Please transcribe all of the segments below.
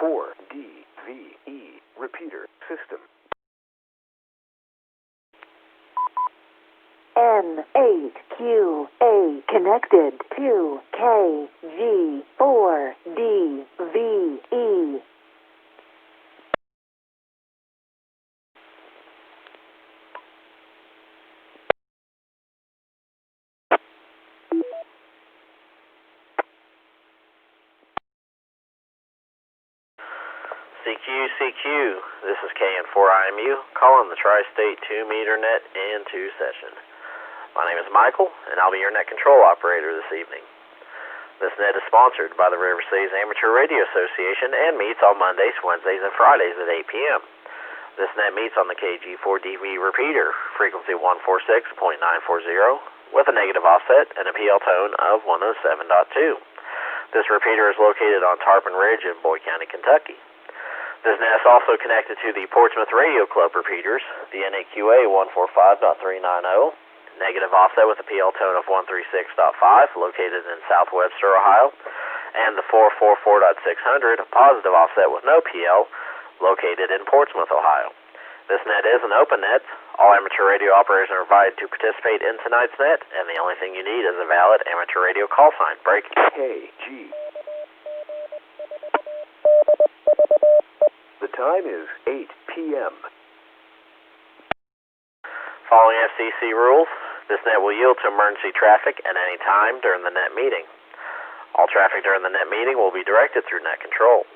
4DVE repeater system. N8QA connected to KG4DVE. CQ, this is KN4IMU, calling the Tri-State 2-meter net into session. My name is Michael, and I'll be your net control operator this evening. This net is sponsored by the River Cities Amateur Radio Association and meets on Mondays, Wednesdays, and Fridays at 8 p.m. This net meets on the KG4DV repeater, frequency 146.940, with a negative offset and a PL tone of 107.2. This repeater is located on Tarpon Ridge in Boyd County, Kentucky. This net is also connected to the Portsmouth Radio Club repeaters, the NAQA 145.390, negative offset with a PL tone of 136.5, located in South Webster, Ohio, and the 444.600, positive offset with no PL, located in Portsmouth, Ohio. This net is an open net. All amateur radio operators are invited to participate in tonight's net, and the only thing you need is a valid amateur radio call sign. Break. KG. The time is 8 p.m. Following FCC rules, this net will yield to emergency traffic at any time during the net meeting. All traffic during the net meeting will be directed through net control.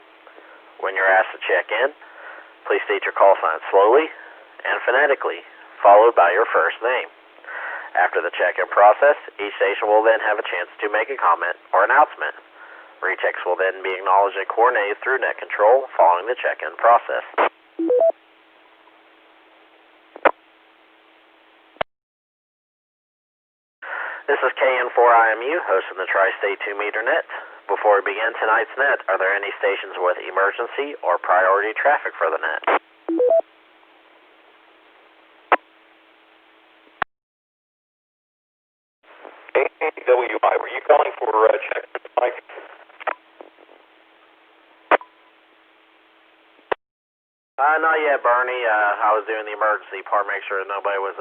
When you're asked to check in, please state your call sign slowly and phonetically, followed by your first name. After the check-in process, each station will then have a chance to make a comment or announcement. Rechecks will then be acknowledged and coordinated through net control following the check-in process. This is KN4IMU, hosting the Tri-State 2-meter net. Before we begin tonight's net, are there any stations with emergency or priority traffic for the net? AWI, were you calling for check, Mike? Not yet, Bernie. I was doing the emergency part, make sure nobody was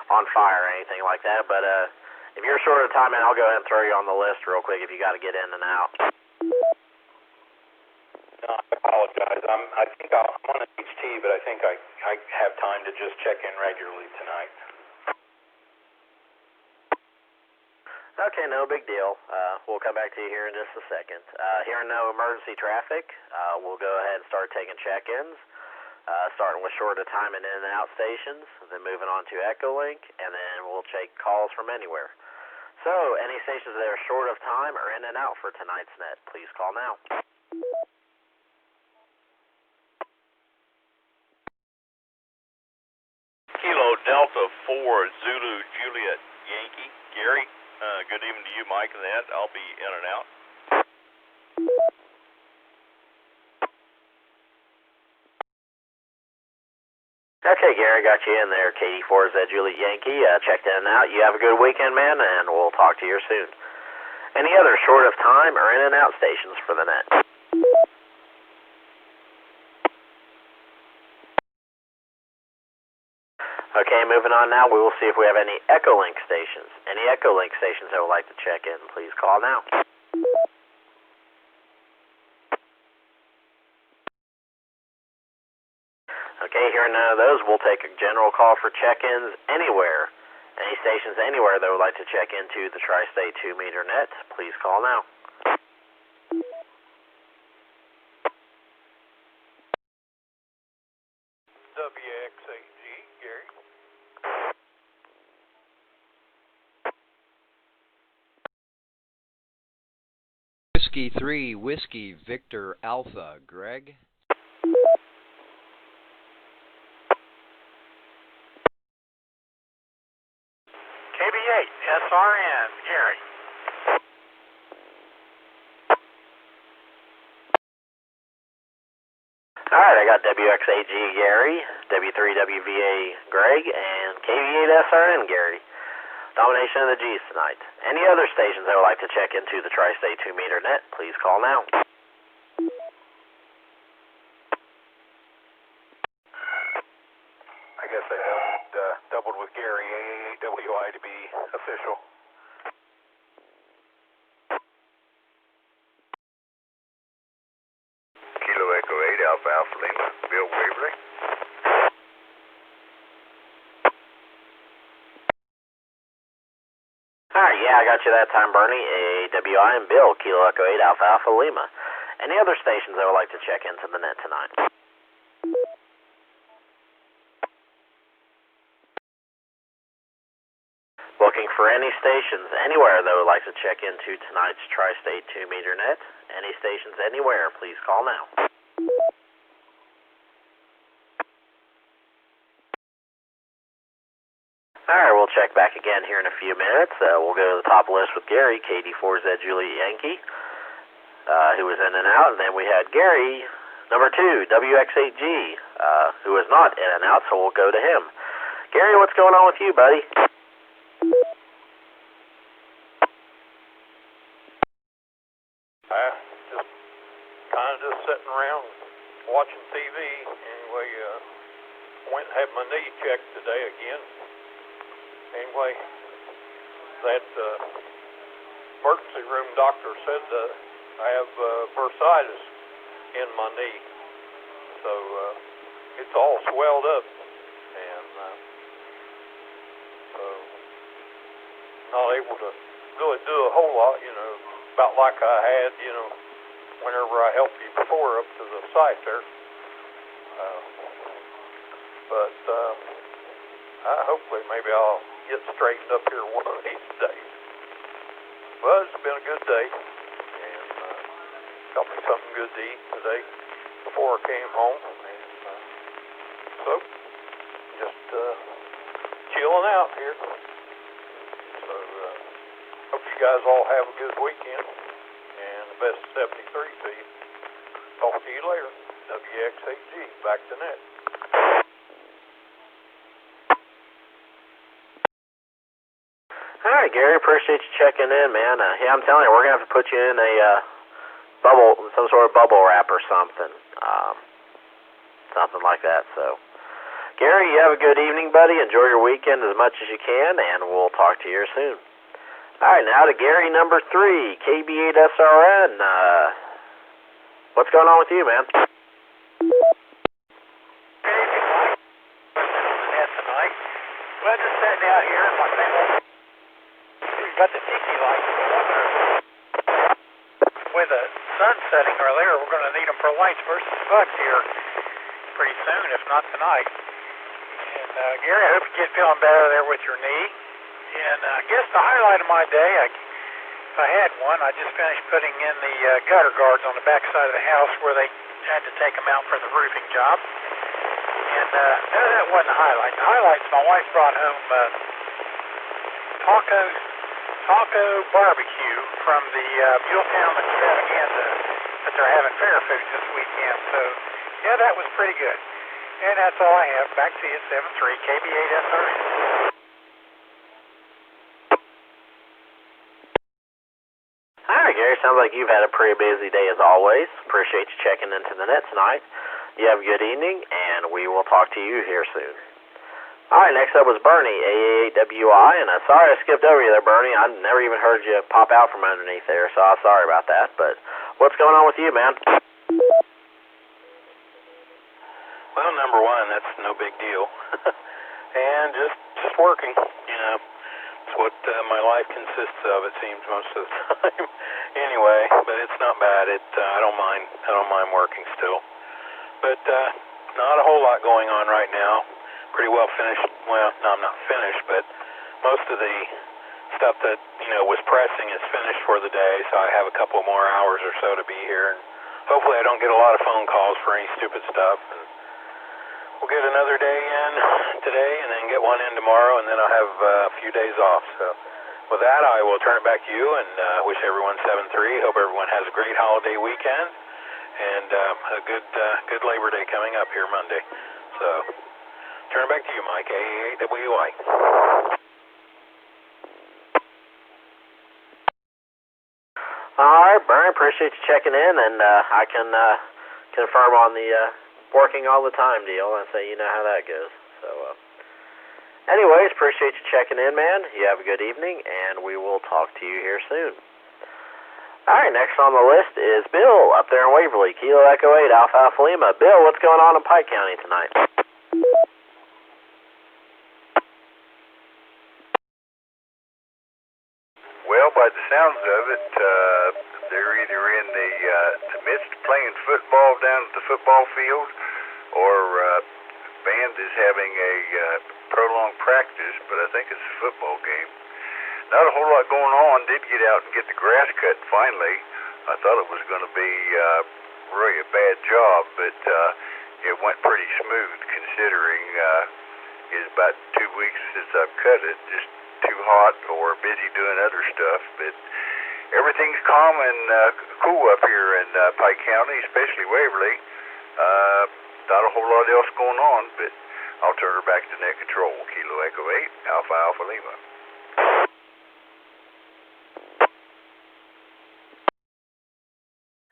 on fire or anything like that. But if you're short of time, man, I'll go ahead and throw you on the list real quick if you got to get in and out. No, I apologize. I think I'm on an HT, but I think I have time to just check in regularly tonight. Okay, no big deal. We'll come back to you here in just a second. Hearing no emergency traffic, we'll go ahead and start taking check-ins, starting with short of time and in and out stations, then moving on to Echolink, and then we'll take calls from anywhere. So, any stations that are short of time or in and out for tonight's net, please call now. Kilo Delta 4 Zulu Juliet Yankee. Gary, good evening to you, Mike, and Ed. I'll be in and out. Okay, Gary, got you in there. KD4 Z Juliet Yankee. Checked in and out. You have a good weekend, man, and we'll talk to you soon. Any other short of time or in and out stations for the net? Okay, moving on now, we will see if we have any Echolink stations. Any Echolink stations that would like to check in, please call now. Okay, hearing none of those, we'll take a general call for check-ins anywhere. Any stations anywhere that would like to check into the Tri-State 2-meter net, please call now. WXAG, Gary. Whiskey 3, Whiskey Victor Alpha, Greg. KB8, SRN, Gary. Alright, I got WXAG Gary, W3WVA Greg, and KV8SRN Gary. Domination of the G's tonight. Any other stations that would like to check into the Tri-State 2-meter net, please call now. guess I doubled with Gary, AAWI to be official. Kilo Echo 8 Alpha Alpha Lima, Bill Waverly. Alright, yeah, I got you that time, Bernie. AAWI and Bill, Kilo Echo 8 Alpha Alpha Lima. Any other stations that would like to check into the net tonight? Looking for any stations anywhere that would like to check into tonight's Tri-State 2-meter net. Any stations anywhere, please call now. Alright, we'll check back again here in a few minutes. We'll go to the top list with Gary, KD4Z Juliet Yankee, who was in and out. And then we had Gary, number 2, WX8G, who was not in and out, so we'll go to him. Gary, what's going on with you, buddy? Just kind of just sitting around watching TV. Anyway, went and had my knee checked today again. Anyway, that emergency room doctor said I have bursitis in my knee. So it's all swelled up and not able to really do a whole lot, about like I had, whenever I helped you before up to the site there. But hopefully maybe I'll get straightened up here one of these days. Well, it's been a good day, and got me something good to eat today before I came home, and so just chilling out here. So hope you guys all have a good weekend, and the best 73 to you. Talk to you later. WX8G, back to net. All right, Gary, appreciate you checking in, man. Yeah, I'm telling you, we're going to have to put you in a bubble, some sort of bubble wrap or something. Something like that. So, Gary, you have a good evening, buddy. Enjoy your weekend as much as you can, and we'll talk to you here soon. All right, now to Gary, number 3, KB8SRN. What's going on with you, man? Tonight. Well, just sitting out here in my family. We've got the TC lights with the sun setting earlier. We're going to need them for lights versus bugs here pretty soon, if not tonight. And Gary, I hope you get feeling better there with your knee. And I guess the highlight of my day, if I had one, I just finished putting in the gutter guards on the back side of the house where they had to take them out for the roofing job. And no, that wasn't the highlight. The highlight's my wife brought home taco barbecue from the Muletown Extravaganza that they're having Fair Foods this weekend. So, yeah, that was pretty good. And that's all I have. Back to you, 7-3, KB8SRN. All right, Gary, sounds like you've had a pretty busy day as always. Appreciate you checking into the net tonight. You have a good evening, and we will talk to you here soon. All right, next up was Bernie, AAWI, and sorry I skipped over you there, Bernie. I never even heard you pop out from underneath there, so I'm sorry about that. But what's going on with you, man? Well, number one, that's no big deal. And just working, It's what my life consists of, it seems, most of the time. Anyway, but it's not bad. I don't mind working still. But not a whole lot going on right now. Pretty well finished. Well, no, I'm not finished, but most of the stuff that was pressing is finished for the day. So I have a couple more hours or so to be here, and hopefully I don't get a lot of phone calls for any stupid stuff. And we'll get another day in today, and then get one in tomorrow, and then I'll have a few days off. So with that, I will turn it back to you, and wish everyone 7-3. Hope everyone has a great holiday weekend, and a good Labor Day coming up here Monday. So turn it back to you, Mike, AAWI. All right, Bernie, appreciate you checking in, and I can confirm on the working all the time deal and say you know how that goes. So Anyways, appreciate you checking in, man. You have a good evening, and we will talk to you here soon. All right, next on the list is Bill up there in Waverly, Kilo Echo 8, Alpha Alpha Lima. Bill, what's going on in Pike County tonight? Well, by the sounds of it, they're either in the midst of playing football down at the football field, or band is having a prolonged practice, but I think it's a football game. Not a whole lot going on. Did get out and get the grass cut finally. I thought it was going to be really a bad job, but it went pretty smooth considering it's about 2 weeks since I've cut it. Just too hot or busy doing other stuff. But everything's calm and cool up here in Pike County, especially Waverly. Not a whole lot else going on, but I'll turn her back to net control. Kilo Echo 8, Alpha Alpha Lima.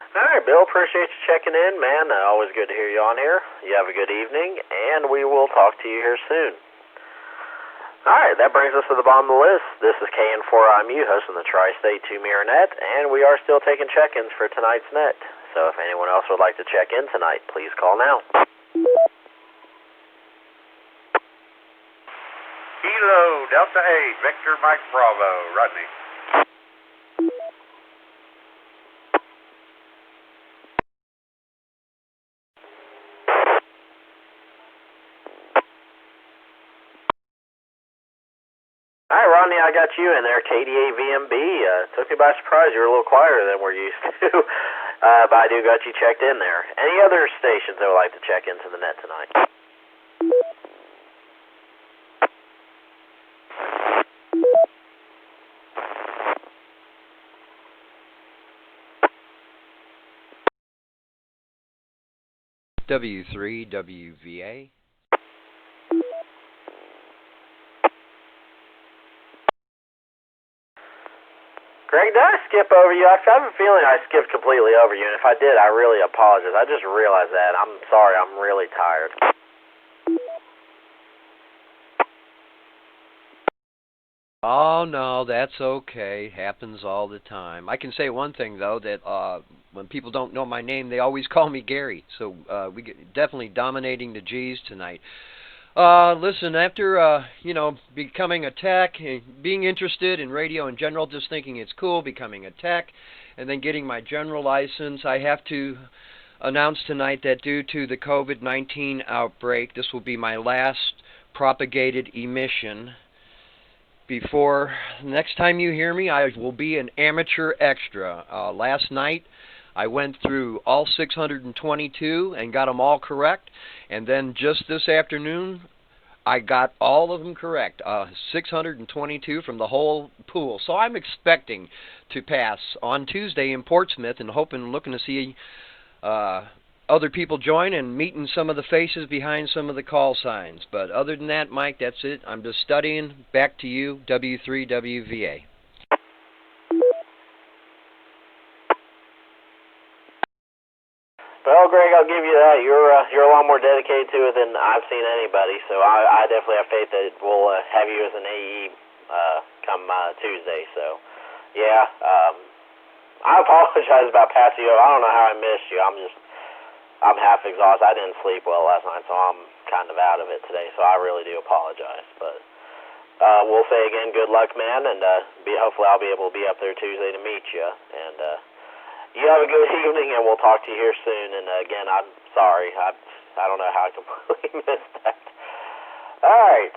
All right, Bill, appreciate you checking in, man. Always good to hear you on here. You have a good evening, and we will talk to you here soon. All right, that brings us to the bottom of the list. This is KN4IMU hosting the Tri-State 2-Mirror Net, and we are still taking check-ins for tonight's net. So if anyone else would like to check in tonight, please call now. Kilo Delta 8, Victor Mike Bravo, Rodney. All right, Rodney, I got you in there. KDA VMB. Took me by surprise. You were a little quieter than we're used to. But I do got you checked in there. Any other stations that would like to check into the net tonight? W3 WVA. Greg, did I skip over you? I have a feeling I skipped completely over you, and if I did, I really apologize. I just realized that. I'm sorry. I'm really tired. Oh, no, that's okay. Happens all the time. I can say one thing, though, that when people don't know my name, they always call me Gary. So we get definitely dominating the G's tonight. Listen, after, becoming a tech, being interested in radio in general, just thinking it's cool, becoming a tech, and then getting my general license, I have to announce tonight that due to the COVID-19 outbreak, this will be my last propagated emission. Before next time you hear me, I will be an amateur extra. Last night, I went through all 622 and got them all correct. And then just this afternoon, I got all of them correct. 622 from the whole pool. So I'm expecting to pass on Tuesday in Portsmouth and looking to see other people join and meeting some of the faces behind some of the call signs. But other than that, Mike, that's it. I'm just studying. Back to you, W3WVA. Well, Greg, I'll give you that. You're a lot more dedicated to it than I've seen anybody, so I definitely have faith that we'll have you as an AE come Tuesday. So, yeah, I apologize about passing you. I don't know how I missed you. I'm half exhausted. I didn't sleep well last night, so I'm kind of out of it today. So I really do apologize. But we'll say again, good luck, man, and hopefully I'll be able to be up there Tuesday to meet you. And you have a good evening, and we'll talk to you here soon. And again, I'm sorry. I don't know how I completely missed that. All right.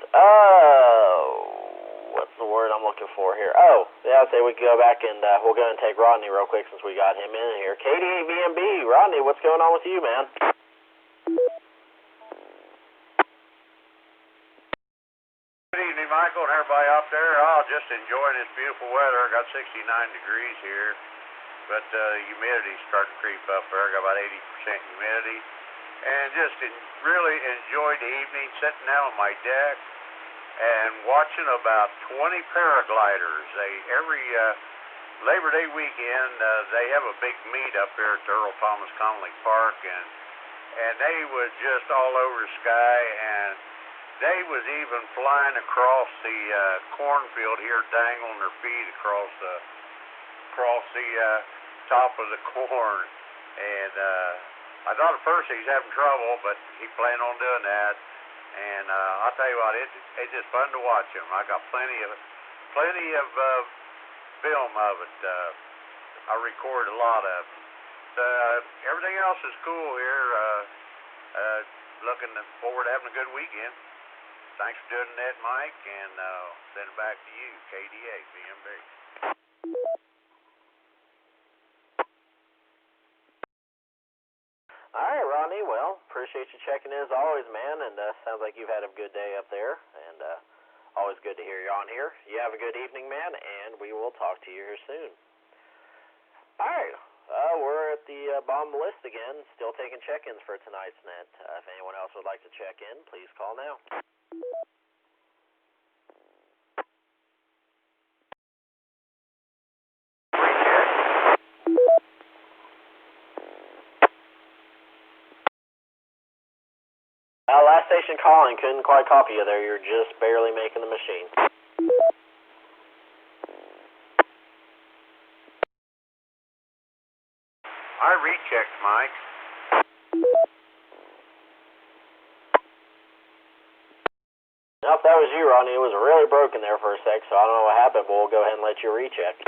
What's the word I'm looking for here? Oh, yeah, I'd say we can go back and we'll go and take Rodney real quick since we got him in here. KDA VMB, Rodney, what's going on with you, man? Good evening, Michael, and everybody out there. Oh, just enjoying this beautiful weather. Got 69 degrees here, but humidity's starting to creep up there. Got about 80% humidity, and just really enjoyed the evening sitting down on my deck and watching about 20 paragliders. Every Labor Day weekend, they have a big meet up there at the Earl Thomas Connolly Park, and they was just all over the sky, and they was even flying across the cornfield here, dangling their feet across the top of the corn. And I thought at first he was having trouble, but he planned on doing that. And I'll tell you what, it's just fun to watch him. I got plenty of film of it. I recorded a lot of it. Everything else is cool here. Looking forward to having a good weekend. Thanks for doing that, Mike, and send it back to you, KDA, BMB. All right, Rodney. Well, appreciate you checking in as always, man, and sounds like you've had a good day up there, and always good to hear you on here. You have a good evening, man, and we will talk to you here soon. All right. We're at the bottom of the list again, still taking check-ins for tonight's net. If anyone else would like to check in, please call now. Last station calling, couldn't quite copy you there. You're just barely making the machine. I rechecked, Mike. Nope, that was you, Rodney. It was really broken there for a sec, so I don't know what happened, but we'll go ahead and let you recheck.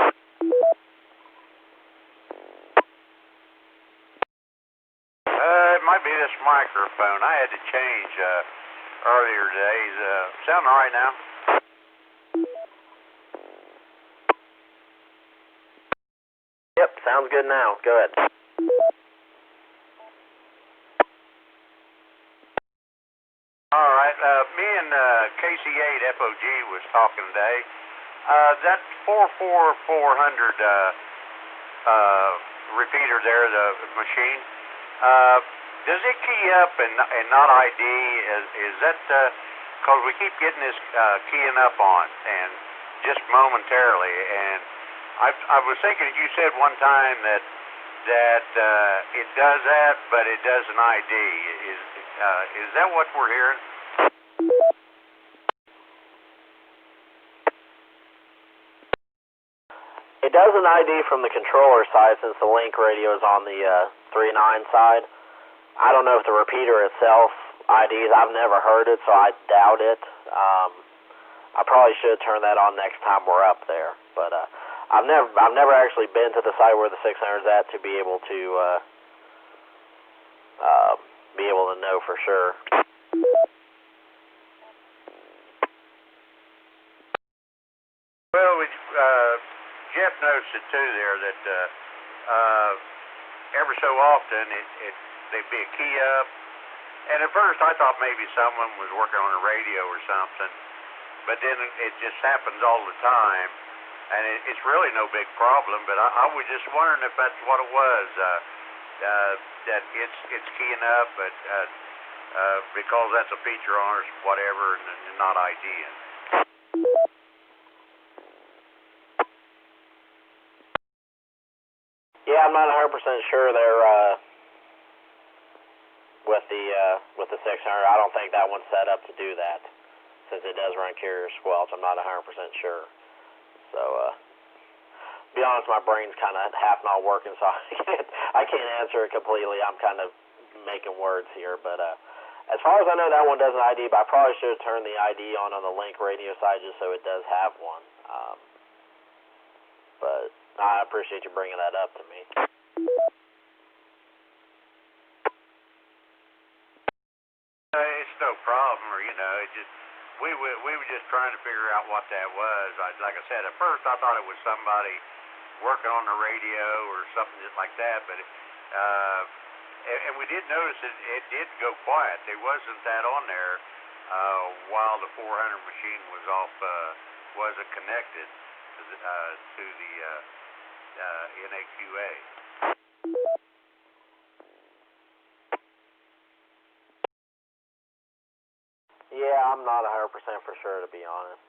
It might be this microphone. I had to change earlier today. Sounding all right now? Yep, sounds good now. Go ahead. All right. Me and KC8 FOG was talking today. That 44400 repeater there, the machine, does it key up and not ID? Is that because we keep getting this keying up on and just momentarily? And I was thinking you said one time that it does that, but it doesn't ID. Is that what we're hearing? It does an ID from the controller side since the link radio is on the 3.9 side. I don't know if the repeater itself IDs. I've never heard it, so I doubt it. I probably should turn that on next time we're up there. But I've never actually been to the site where the 600's at to be able to know for sure. Well, Jeff noticed it too there that every so often there'd be a key up, and at first I thought maybe someone was working on a radio or something, but then it just happens all the time, and it's really no big problem. But I was just wondering if that's what it was, that it's keying up, but because that's a feature on us, whatever, and not IDing. Yeah, I'm not 100% sure there with the 600. I don't think that one's set up to do that, since it does run carrier squelch. I'm not 100% sure. So, to be honest, my brain's kind of half not working, so I can't answer it completely. I'm kind of making words here, but as far as I know, that one doesn't ID, but I probably should have turned the ID on the link radio side just so it does have one. But I appreciate you bringing that up to me. It's no problem, or it just we were just trying to figure out what that was. Like I said, at first I thought it was somebody working on the radio or something just like that, but and we did notice it did go quiet. There wasn't that on there while the 400 machine was off, wasn't connected to the NAQA. Yeah, I'm not 100% for sure, to be honest.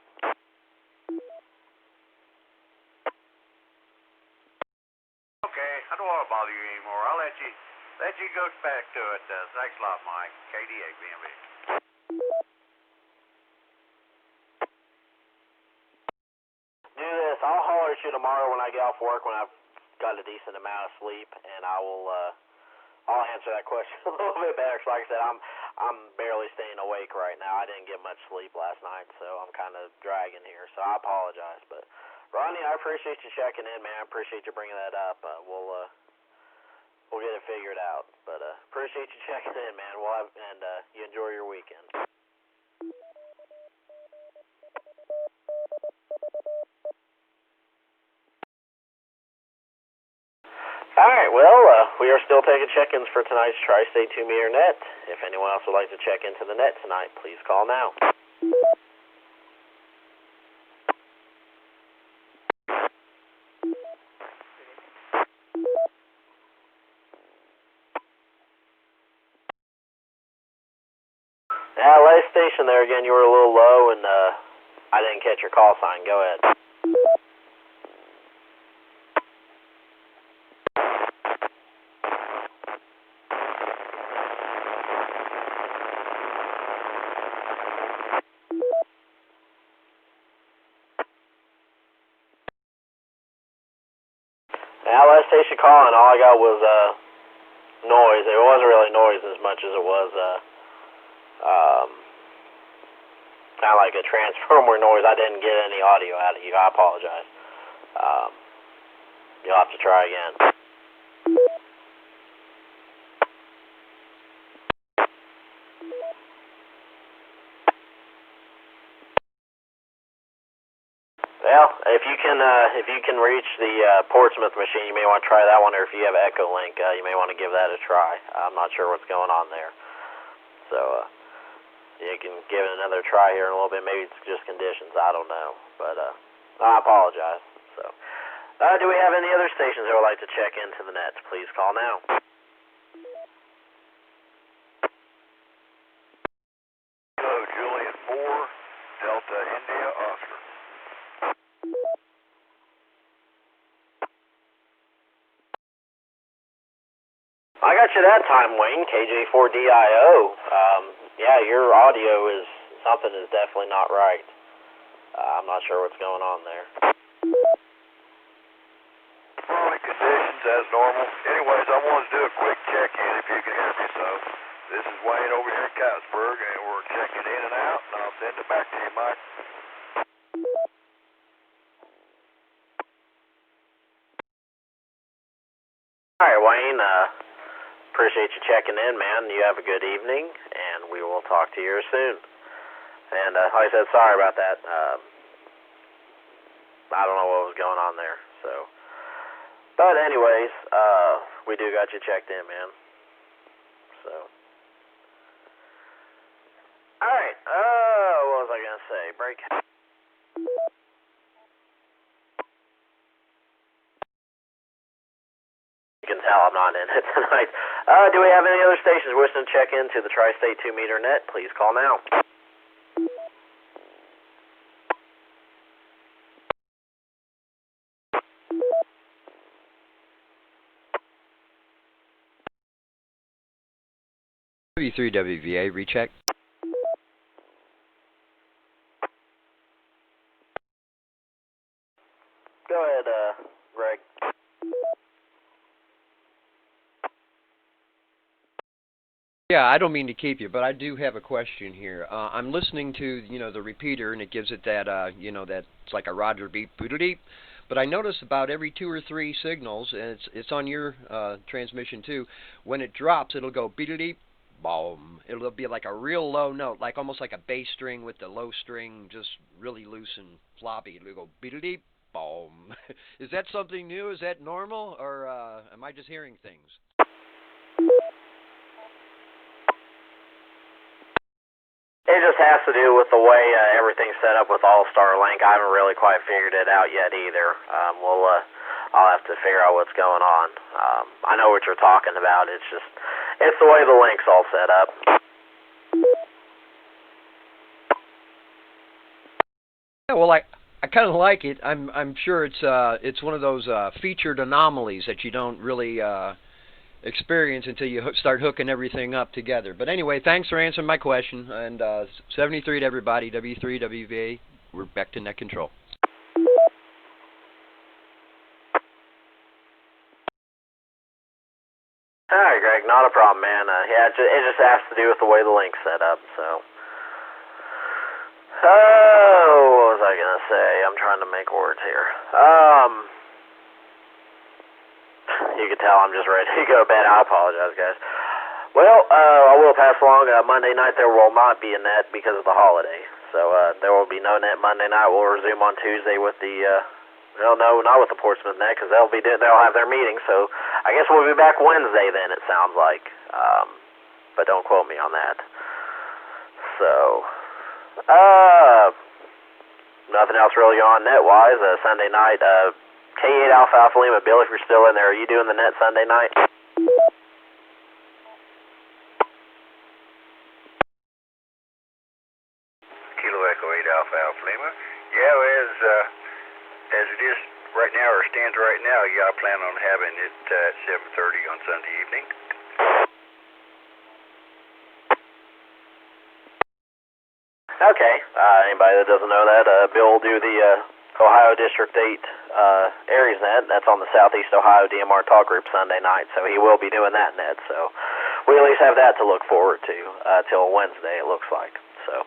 Okay, I don't want to bother you anymore. I'll let you go back to it. Thanks a lot, Mike. KDA, BMB. you tomorrow when I get off work, when I've got a decent amount of sleep, and I'll answer that question a little bit better. So like I said, I'm barely staying awake right now. I didn't get much sleep last night, so I'm kind of dragging here. So I apologize. But Ronnie, I appreciate you checking in, man. I appreciate you bringing that up. We'll get it figured out. But appreciate you checking in, man. And you enjoy your weekend. All right, well, we are still taking check-ins for tonight's Tri-State 2-meter net. If anyone else would like to check into the net tonight, please call now. Last station there again, you were a little low, and I didn't catch your call sign. Go ahead. Last station calling, all I got was noise. It wasn't really noise as much as it was kind of like a transformer noise. I didn't get any audio out of you. I apologize. You'll have to try again. Well, if you can reach the Portsmouth machine, you may want to try that one, or if you have Echo Link, you may want to give that a try. I'm not sure what's going on there. So you can give it another try here in a little bit. Maybe it's just conditions. I don't know. But I apologize. So do we have any other stations that would like to check into the net? Please call now. Hello, Juliet 4, Delta India, Oscar. I got you that time, Wayne. KJ4DIO. Yeah, your audio is definitely not right. I'm not sure what's going on there. Following conditions as normal. Anyways, I wanted to do a quick check-in if you can hear me. So, this is Wayne over here in Cattsburg, and we're checking in and out, and I'll send it back to you, Mike. All right, Wayne. Appreciate you checking in, man. You have a good evening, and we will talk to you soon. And like I said, sorry about that. I don't know what was going on there. So, but anyways, we do got you checked in, man. So, all right. What was I gonna say? Break. You can tell I'm not in it tonight. Do we have any other stations wishing to check into the Tri-State 2-meter net? Please call now. W3WVA, recheck. Go ahead, Greg. Yeah, I don't mean to keep you, but I do have a question here. I'm listening to, the repeater, and it gives it that, that it's like a Roger beep, boodle-deep. But I notice about every 2 or 3 signals, and it's on your transmission too, when it drops, it'll go beep-deep, boom. It'll be like a real low note, like almost like a bass string with the low string just really loose and floppy. It'll go beep-deep, boom. Is that something new? Is that normal? Or am I just hearing things? It just has to do with the way everything's set up with All-Star Link. I haven't really quite figured it out yet either. I'll have to figure out what's going on. I know what you're talking about. It's the way the link's all set up. Yeah, well, I kind of like it. I'm sure it's one of those featured anomalies that you don't really experience until you start hooking everything up together. But anyway, thanks for answering my question. And 73 to everybody, W3WVA. We're back to net control. not a problem, man. Yeah, it just has to do with the way the link's set up, so. Oh, what was I going to say? I'm trying to make words here. You can tell I'm just ready to go to bed. I apologize, guys. Well, I will pass along, Monday night there will not be a net because of the holiday. So, there will be no net Monday night. We'll resume on Tuesday with the, well, no, not with the Portsmouth net, because they'll have their meeting. So, I guess we'll be back Wednesday then, it sounds like. But don't quote me on that. So, nothing else really on net-wise. Sunday night, K8 Alpha Alpha Lima. Bill, if you're still in there, are you doing the net Sunday night? Kilo Echo 8 Alpha Alpha Lima. Yeah, as it is right now, or stands right now, yeah, I plan on having it at 7:30 on Sunday evening. Okay. Anybody that doesn't know that, Bill will do the Ohio District 8 Aries net. That's on the Southeast Ohio DMR Talk Group Sunday night, so he will be doing that net. So we at least have that to look forward to till Wednesday, it looks like. So.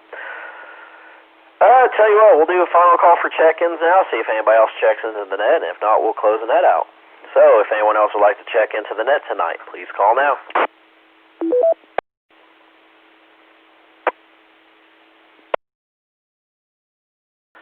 Tell you what, we'll do a final call for check-ins now, see if anybody else checks into the net, and if not, we'll close the net out. So, if anyone else would like to check into the net tonight, please call now.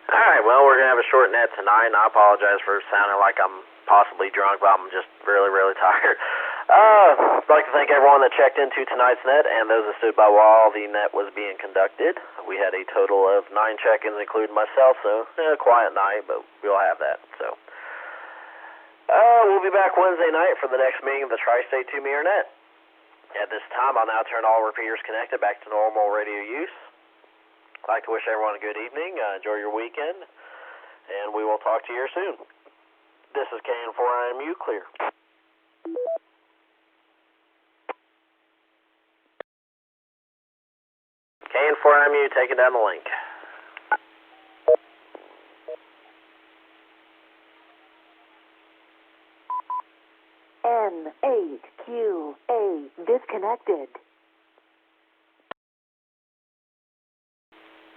Alright, well, we're going to have a short net tonight, and I apologize for sounding like I'm possibly drunk, but I'm just really, really tired. I'd like to thank everyone that checked into tonight's net and those that stood by while the net was being conducted. We had a total of 9 check-ins, including myself, so a quiet night, but we'll have that. So, we'll be back Wednesday night for the next meeting of the Tri-State 2-meter net. At this time, I'll now turn all repeaters connected back to normal radio use. I'd like to wish everyone a good evening. Enjoy your weekend, and we will talk to you here soon. This is KN4IMU, clear. KN4IMU, taking down the link. N8QA disconnected.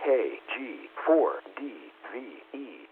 KG4DVE